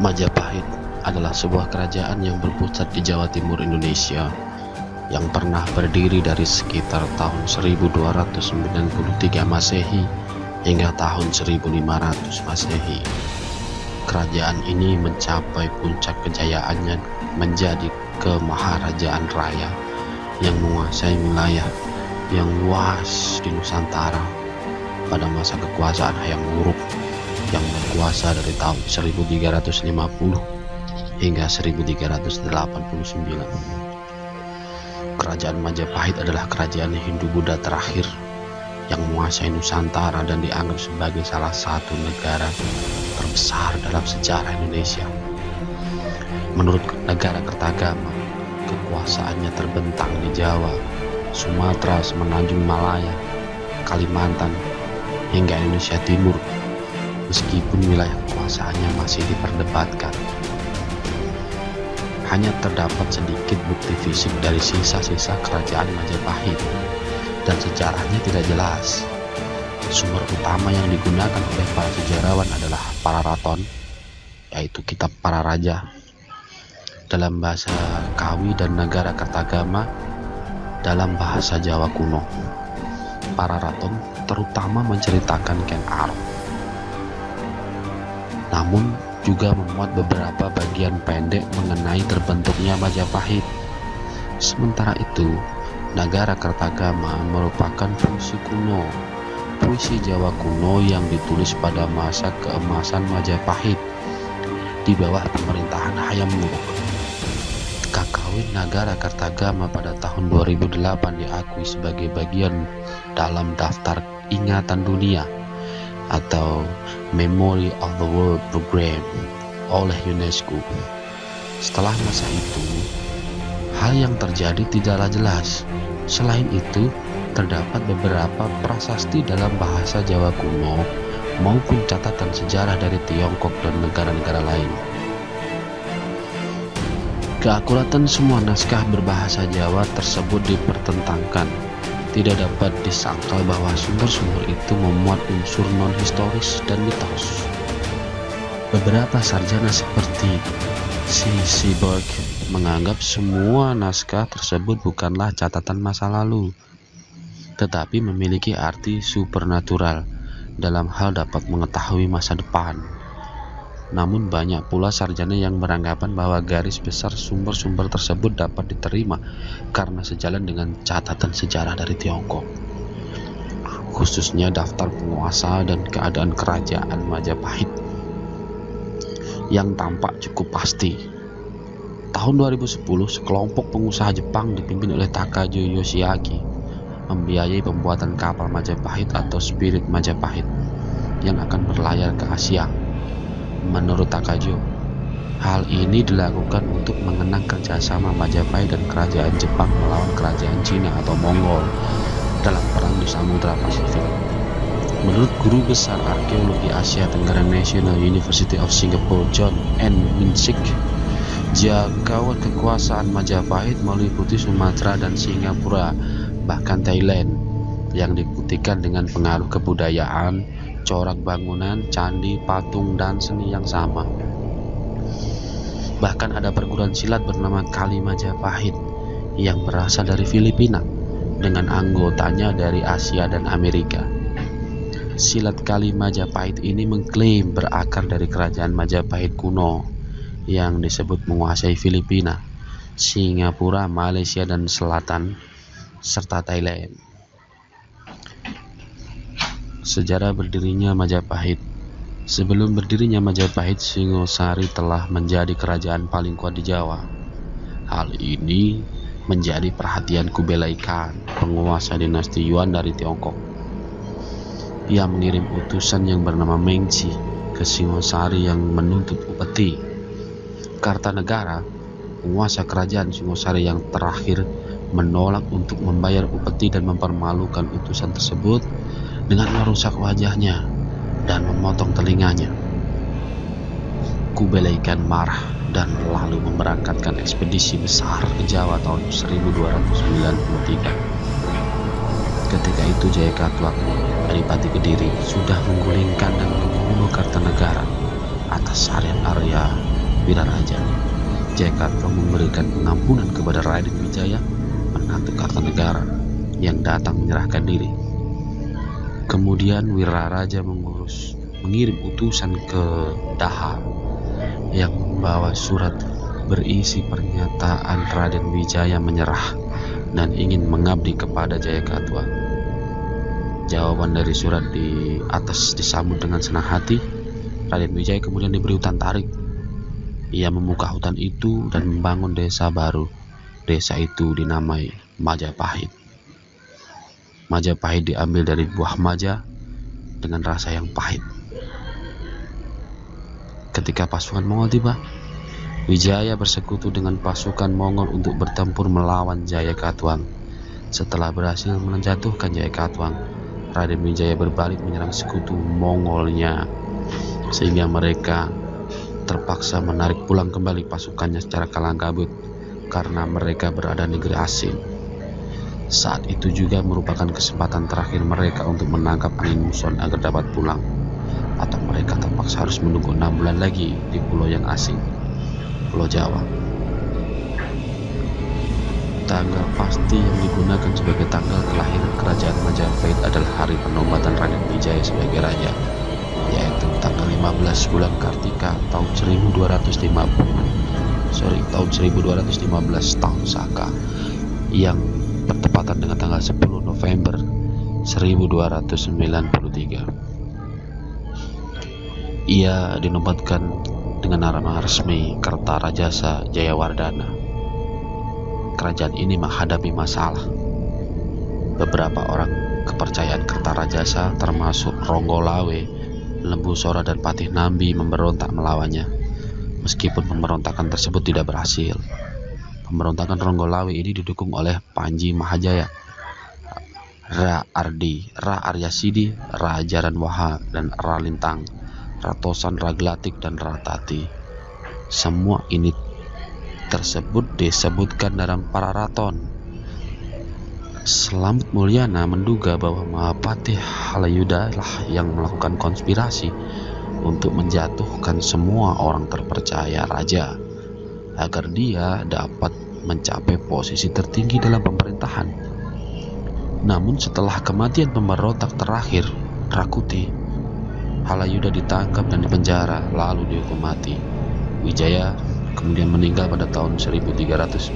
Majapahit adalah sebuah kerajaan yang berpusat di Jawa Timur Indonesia yang pernah berdiri dari sekitar tahun 1293 Masehi hingga tahun 1500 Masehi. Kerajaan ini mencapai puncak kejayaannya menjadi kemaharajaan raya yang menguasai wilayah yang luas di Nusantara pada masa kekuasaan Hayam Wuruk yang berkuasa dari tahun 1350 hingga 1389. Kerajaan Majapahit adalah kerajaan Hindu-Buddha terakhir yang menguasai Nusantara dan dianggap sebagai salah satu negara terbesar dalam sejarah Indonesia. Menurut negara Kertagama, kekuasaannya terbentang di Jawa, Sumatera, Semenanjung Malaya, Kalimantan, hingga Indonesia Timur, meskipun wilayah kekuasaannya masih diperdebatkan. Hanya terdapat sedikit bukti fisik dari sisa-sisa kerajaan Majapahit, dan sejarahnya tidak jelas. Sumber utama yang digunakan oleh para sejarawan adalah Pararaton, yaitu kitab para raja, dalam bahasa Kawi, dan Negara Kertagama dalam bahasa Jawa kuno. Pararaton terutama menceritakan Ken Arok, namun juga memuat beberapa bagian pendek mengenai terbentuknya Majapahit. Sementara itu, Negara Kertagama merupakan puisi kuno, puisi Jawa kuno yang ditulis pada masa keemasan Majapahit di bawah pemerintahan Hayam Wuruk. Kakawin Negara Kertagama pada tahun 2008 diakui sebagai bagian dalam daftar ingatan dunia atau Memory of the World Program oleh UNESCO. Setelah masa itu, hal yang terjadi tidaklah jelas. Selain itu, terdapat beberapa prasasti dalam bahasa Jawa kuno maupun catatan sejarah dari Tiongkok dan negara-negara lain. Keakuratan semua naskah berbahasa Jawa tersebut dipertentangkan. Tidak dapat disangkal bahwa sumber-sumber itu memuat unsur non-historis dan mitos. Beberapa sarjana seperti C. Seaborg menganggap semua naskah tersebut bukanlah catatan masa lalu, tetapi memiliki arti supernatural dalam hal dapat mengetahui masa depan. Namun banyak pula sarjana yang beranggapan bahwa garis besar sumber-sumber tersebut dapat diterima karena sejalan dengan catatan sejarah dari Tiongkok, khususnya daftar penguasa dan keadaan kerajaan Majapahit yang tampak cukup pasti. Tahun 2010, sekelompok pengusaha Jepang dipimpin oleh Takajo Yoshiaki membiayai pembuatan kapal Majapahit atau Spirit Majapahit yang akan berlayar ke Asia. Menurut Takajo, hal ini dilakukan untuk mengenang kerjasama Majapahit dan kerajaan Jepang melawan kerajaan Cina atau Mongol dalam perang di Samudra Pasifik. Menurut Guru Besar Arkeologi Asia Tenggara National University of Singapore John N. Minsik, jangkauan kekuasaan Majapahit meliputi Sumatera dan Singapura, bahkan Thailand, yang dibuktikan dengan pengaruh kebudayaan, corak bangunan, candi, patung, dan seni yang sama. Bahkan ada perguruan silat bernama Kali Majapahit yang berasal dari Filipina dengan anggotanya dari Asia dan Amerika. Silat Kali Majapahit ini mengklaim berakar dari kerajaan Majapahit kuno yang disebut menguasai Filipina, Singapura, Malaysia, dan Selatan, serta Thailand. Sejarah berdirinya Majapahit. Sebelum berdirinya Majapahit, Singosari telah menjadi kerajaan paling kuat di Jawa. Hal ini menjadi perhatian Kublai Khan, penguasa dinasti Yuan dari Tiongkok. Ia mengirim utusan yang bernama Mengci ke Singosari yang menuntut upeti. Kartanegara, penguasa kerajaan Singosari yang terakhir, menolak untuk membayar upeti dan mempermalukan utusan tersebut dengan merusak wajahnya dan memotong telinganya. Kublai Khan marah dan lalu memberangkatkan ekspedisi besar ke Jawa tahun 1293. Ketika itu Jayakatwang, Adipati Kediri, sudah menggulingkan dan membunuh Kartanegara atas Arya Wiraraja, Jayakatwang memberikan pengampunan kepada Raden Wijaya, menantu Kartanegara, yang datang menyerahkan diri. Kemudian Wiraraja mengirim utusan ke Daha yang membawa surat berisi pernyataan Raden Wijaya menyerah dan ingin mengabdi kepada Jayakatwang. Jawaban dari surat di atas disambut dengan senang hati. Raden Wijaya kemudian diberi hutan tarik. Ia membuka hutan itu dan membangun desa baru. Desa itu dinamai Majapahit. Majapahit diambil dari buah maja dengan rasa yang pahit. Ketika pasukan Mongol tiba, Wijaya bersekutu dengan pasukan Mongol untuk bertempur melawan Jayakatwang. Setelah berhasil menjatuhkan Jayakatwang, Raden Wijaya berbalik menyerang sekutu Mongolnya, sehingga mereka terpaksa menarik pulang kembali pasukannya secara kalang kabut karena mereka berada di negeri asing. Saat itu juga merupakan kesempatan terakhir mereka untuk menangkap angin muson agar dapat pulang, atau mereka terpaksa harus menunggu 6 bulan lagi di pulau yang asing, Pulau Jawa. Tanggal pasti yang digunakan sebagai tanggal kelahiran kerajaan Majapahit adalah hari penobatan Raden Wijaya sebagai raja, yaitu tanggal 15 bulan Kartika tahun 1215 tahun Saka, yang bertepatan dengan tanggal 10 November 1293. Ia dinobatkan dengan nama resmi Kertarajasa Jayawardhana. Kerajaan ini menghadapi masalah. Beberapa orang kepercayaan Kertarajasa termasuk Ronggolawe, Lembu Sora, dan Patih Nambi memberontak melawannya. Meskipun pemberontakan tersebut tidak berhasil. Pemberontakan Ronggolawe ini didukung oleh Panji Mahajaya, Ra Aryasidi, Ra Jaranwaha, dan Ra Lintang, Ratosan, Ra Glatik, dan Ra Tati. Semua ini tersebut disebutkan dalam para raton. Slamet Mulyana menduga bahwa Mahapatih Halayuda lah yang melakukan konspirasi untuk menjatuhkan semua orang terpercaya raja agar dia dapat mencapai posisi tertinggi dalam pemerintahan. Namun setelah kematian pemberontak terakhir, Rakuti, Halayuda ditangkap dan dipenjara lalu dihukum mati. Wijaya kemudian meninggal pada tahun 1309.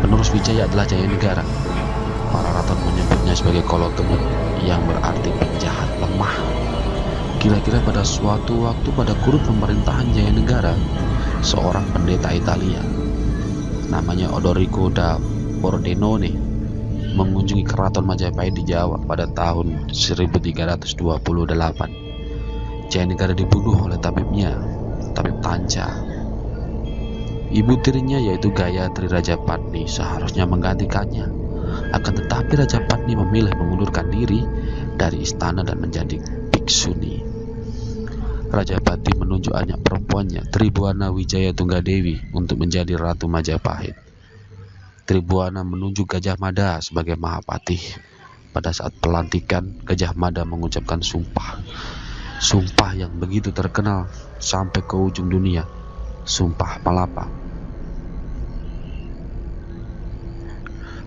Penerus Wijaya adalah Jayanegara. Para raton menyebutnya sebagai Kolotemut, yang berarti penjahat lemah. Kira-kira pada suatu waktu pada kurun pemerintahan Jayanegara, seorang pendeta Italia namanya Odorico da Pordenone mengunjungi keraton Majapahit di Jawa pada tahun 1328. Jayanegara dibunuh oleh tabib Tanca. Ibu tirinya yaitu Gayatri Rajapatni seharusnya menggantikannya. Akan tetapi Rajapatni memilih mengundurkan diri dari istana dan menjadi biksuni. Rajapati menunjuk anak perempuannya, Tribuana Wijaya Tunggadewi, untuk menjadi Ratu Majapahit. Tribuana menunjuk Gajah Mada sebagai Mahapatih. Pada saat pelantikan, Gajah Mada mengucapkan sumpah yang begitu terkenal sampai ke ujung dunia, Sumpah Palapa.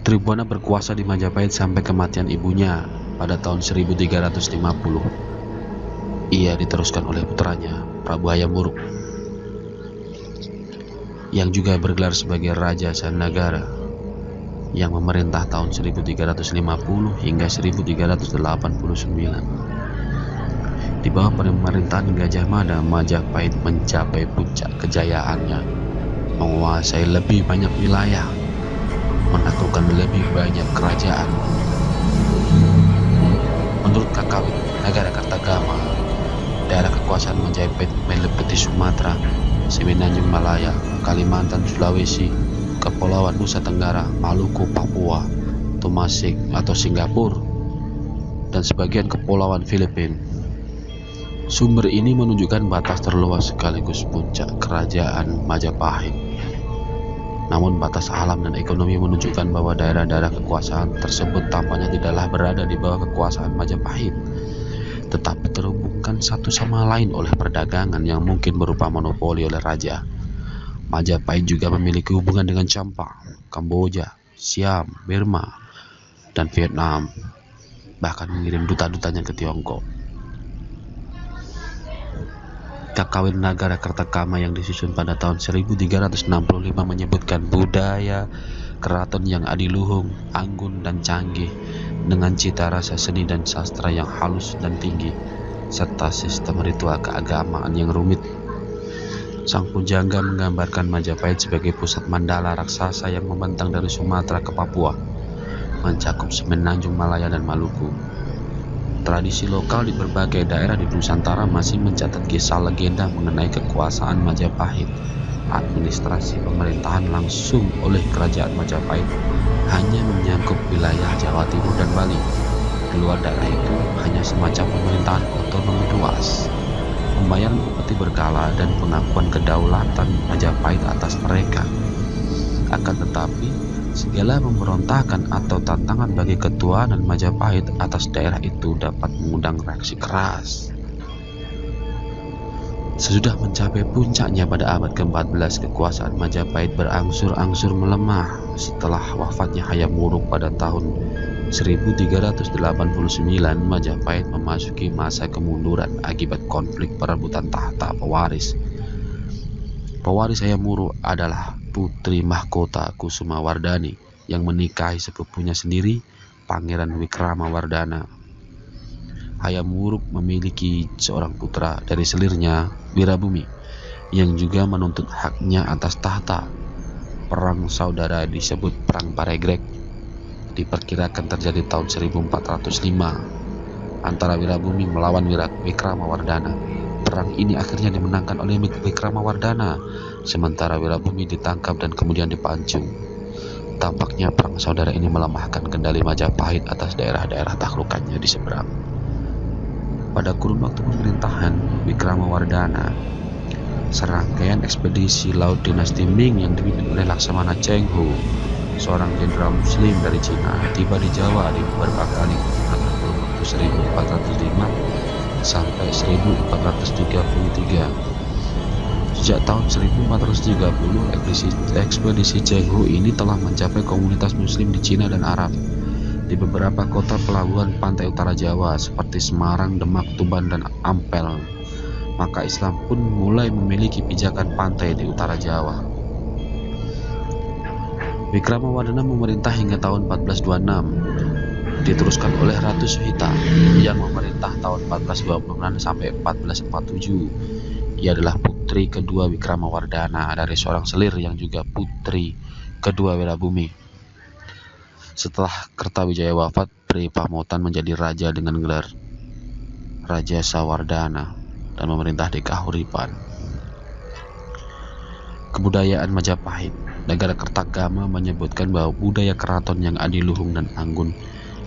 Tribuana berkuasa di Majapahit sampai kematian ibunya pada tahun 1350. Ia diteruskan oleh putranya, Prabu Hayam Wuruk, yang juga bergelar sebagai Raja Sanagara, yang memerintah tahun 1350 hingga 1389. Di bawah pemerintahan Gajah Mada, Majapahit mencapai puncak kejayaannya, menguasai lebih banyak wilayah, menaklukkan lebih banyak kerajaan. Menurut Kakawin, negara Kartagama, daerah kekuasaan Majapahit meliputi Sumatera, Semenanjung Malaya, Kalimantan, Sulawesi, Kepulauan Nusa Tenggara, Maluku, Papua, Tumasik atau Singapura, dan sebagian kepulauan Filipina. Sumber ini menunjukkan batas terluas sekaligus puncak kerajaan Majapahit. Namun batas alam dan ekonomi menunjukkan bahwa daerah-daerah kekuasaan tersebut tampaknya tidaklah berada di bawah kekuasaan Majapahit. tetapi terhubungkan satu sama lain oleh perdagangan yang mungkin berupa monopoli oleh raja. Majapahit juga memiliki hubungan dengan Champa, Kamboja, Siam, Burma, dan Vietnam, bahkan mengirim duta-dutanya ke Tiongkok. Akta Kawin Nagarakretagama yang disusun pada tahun 1365 menyebutkan budaya keraton yang adiluhung, anggun, dan canggih dengan cita rasa seni dan sastra yang halus dan tinggi, serta sistem ritual keagamaan yang rumit. Sang pujangga menggambarkan Majapahit sebagai pusat mandala raksasa yang membentang dari Sumatera ke Papua, mencakup semenanjung Malaya dan Maluku. Tradisi lokal di berbagai daerah di Nusantara masih mencatat kisah legenda mengenai kekuasaan Majapahit. Administrasi pemerintahan langsung oleh Kerajaan Majapahit hanya menyangkut wilayah Jawa Timur dan Bali. Di luar daerah itu hanya semacam pemerintahan otonomi luas. Pembayaran upeti berkala dan pengakuan kedaulatan Majapahit atas mereka. Akan tetapi, segala pemberontakan atau tantangan bagi ketuanan Majapahit atas daerah itu dapat mengundang reaksi keras. Sesudah mencapai puncaknya pada abad ke-14, kekuasaan Majapahit berangsur-angsur melemah setelah wafatnya Hayam Wuruk pada tahun 1389. Majapahit memasuki masa kemunduran akibat konflik perebutan tahta pewaris. Pewaris Hayam Wuruk adalah putri mahkota Kusumawardhani yang menikahi sepupunya sendiri, Pangeran Wikramawardhana. Hayam Wuruk memiliki seorang putra dari selirnya, Wirabumi, yang juga menuntut haknya atas tahta. Perang saudara disebut Perang Paregreg. Diperkirakan terjadi tahun 1405 antara Wirabumi melawan Wikramawardhana. Perang ini akhirnya dimenangkan oleh Wikramawardhana, sementara Wirabumi ditangkap dan kemudian dipancung. Tampaknya perang saudara ini melemahkan kendali Majapahit atas daerah-daerah taklukannya di seberang. Pada kurun waktu pemerintahan Wikramawardhana, serangkaian ekspedisi laut dinasti Ming yang dipimpin oleh Laksamana Cheng Ho, seorang jenderal muslim dari Cina, tiba di Jawa di beberapa kali antara kurun waktu 1405 sampai 1433. Sejak tahun 1430, ekspedisi Cheng Ho ini telah mencapai komunitas muslim di Cina dan Arab di beberapa kota pelabuhan pantai utara Jawa seperti Semarang, Demak, Tuban, dan Ampel. Maka Islam pun mulai memiliki pijakan pantai di utara Jawa. Wikramawardhana memerintah hingga tahun 1426. Diteruskan oleh Ratu Suhita yang memerintah tahun 1426 sampai 1447. Ia adalah putri kedua Wikramawardhana dari seorang selir yang juga putri kedua Wirabumi. Setelah Kertawijaya wafat, Pri Pamotan menjadi raja dengan gelar Raja Sawardhana dan memerintah di Kahuripan. Kebudayaan Majapahit. Nagarakretagama menyebutkan bahwa budaya keraton yang adiluhung dan anggun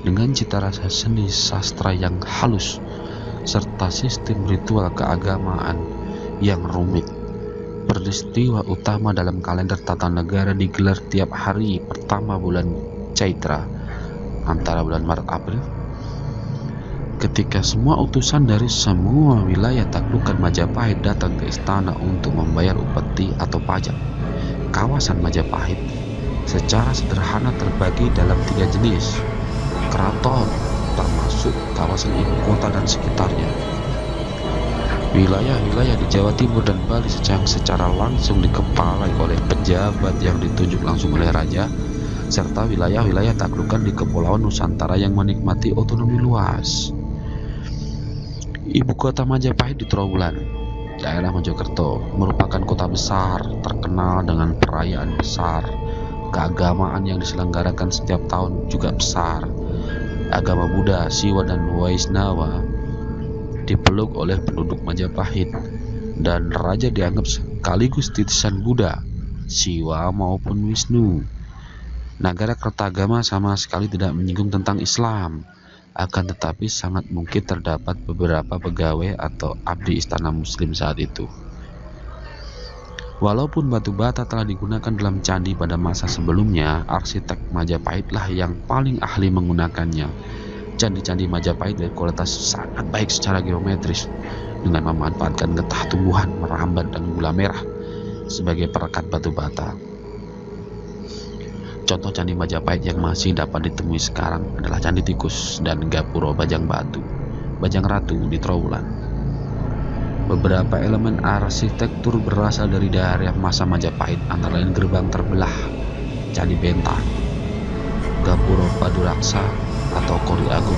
dengan cita rasa seni sastra yang halus serta sistem ritual keagamaan yang rumit. Peristiwa utama dalam kalender tata negara digelar tiap hari pertama bulan Chaitra antara bulan Maret-April, ketika semua utusan dari semua wilayah taklukan Majapahit datang ke istana untuk membayar upeti atau pajak. Kawasan Majapahit secara sederhana terbagi dalam 3 jenis keraton, termasuk kawasan ibu kota dan sekitarnya. Wilayah-wilayah di Jawa Timur dan Bali secara langsung dikepalai oleh pejabat yang ditunjuk langsung oleh raja, serta wilayah-wilayah taklukan di Kepulauan Nusantara yang menikmati otonomi luas. Ibu kota Majapahit di Trowulan, daerah Mojokerto, merupakan kota besar terkenal dengan perayaan besar. Keagamaan yang diselenggarakan setiap tahun juga besar. Agama Buddha, Siwa, dan Waisnawa dipeluk oleh penduduk Majapahit, dan raja dianggap sekaligus titisan Buddha, Siwa maupun Wisnu. Nagarakretagama sama sekali tidak menyinggung tentang Islam, akan tetapi sangat mungkin terdapat beberapa pegawai atau abdi istana muslim saat itu. Walaupun batu bata telah digunakan dalam candi pada masa sebelumnya, arsitek Majapahitlah yang paling ahli menggunakannya. Candi-candi Majapahit berkualitas sangat baik secara geometris dengan memanfaatkan getah tumbuhan merambat dan gula merah sebagai perekat batu bata. Contoh candi Majapahit yang masih dapat ditemui sekarang adalah Candi Tikus dan Gapura Bajang Ratu di Trowulan. Beberapa elemen arsitektur berasal dari daerah masa Majapahit, antara lain gerbang terbelah, Candi Bentang, Gapura Paduraksa atau Kori Agung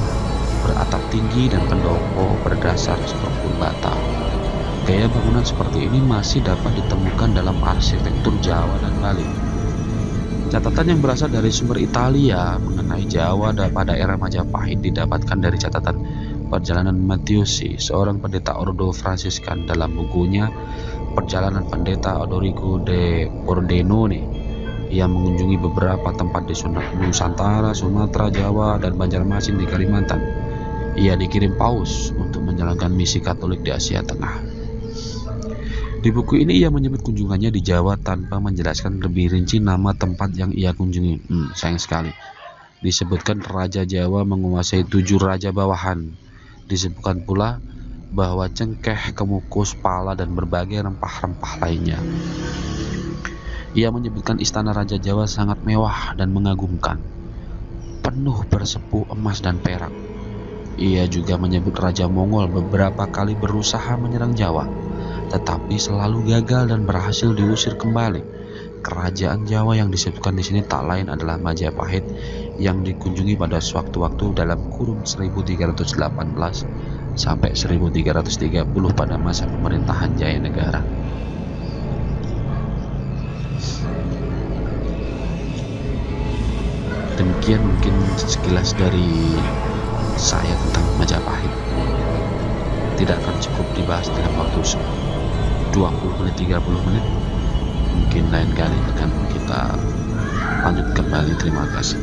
beratap tinggi dan pendopo berdasar struktur bata. Gaya bangunan seperti ini masih dapat ditemukan dalam arsitektur Jawa dan Bali. Catatan yang berasal dari sumber Italia mengenai Jawa pada era Majapahit didapatkan dari catatan perjalanan Matthiusi, seorang pendeta ordo Fransiskan, dalam bukunya Perjalanan Pendeta Odorico de Pordenone. Ia mengunjungi beberapa tempat di Nusantara, Sumatera, Jawa, dan Banjarmasin di Kalimantan. Ia dikirim Paus untuk menjalankan misi Katolik di Asia Tengah. Di buku ini ia menyebut kunjungannya di Jawa tanpa menjelaskan lebih rinci nama tempat yang ia kunjungi. Sayang sekali. Disebutkan Raja Jawa menguasai 7 raja bawahan. Disebutkan pula bahwa cengkeh, kemukus, pala, dan berbagai rempah-rempah lainnya. Ia menyebutkan istana Raja Jawa sangat mewah dan mengagumkan, penuh bersepu emas dan perak. Ia juga menyebut Raja Mongol beberapa kali berusaha menyerang Jawa, tetapi selalu gagal dan berhasil diusir kembali. Kerajaan Jawa yang disebutkan di sini tak lain adalah Majapahit yang dikunjungi pada sewaktu-waktu dalam kurun 1318 sampai 1330 pada masa pemerintahan Jayanegara. Demikian mungkin sekilas dari saya tentang Majapahit. Tidak akan cukup dibahas dalam waktu 20 menit, 30 menit. Mungkin lain kali akan kita lanjut kembali. Terima kasih.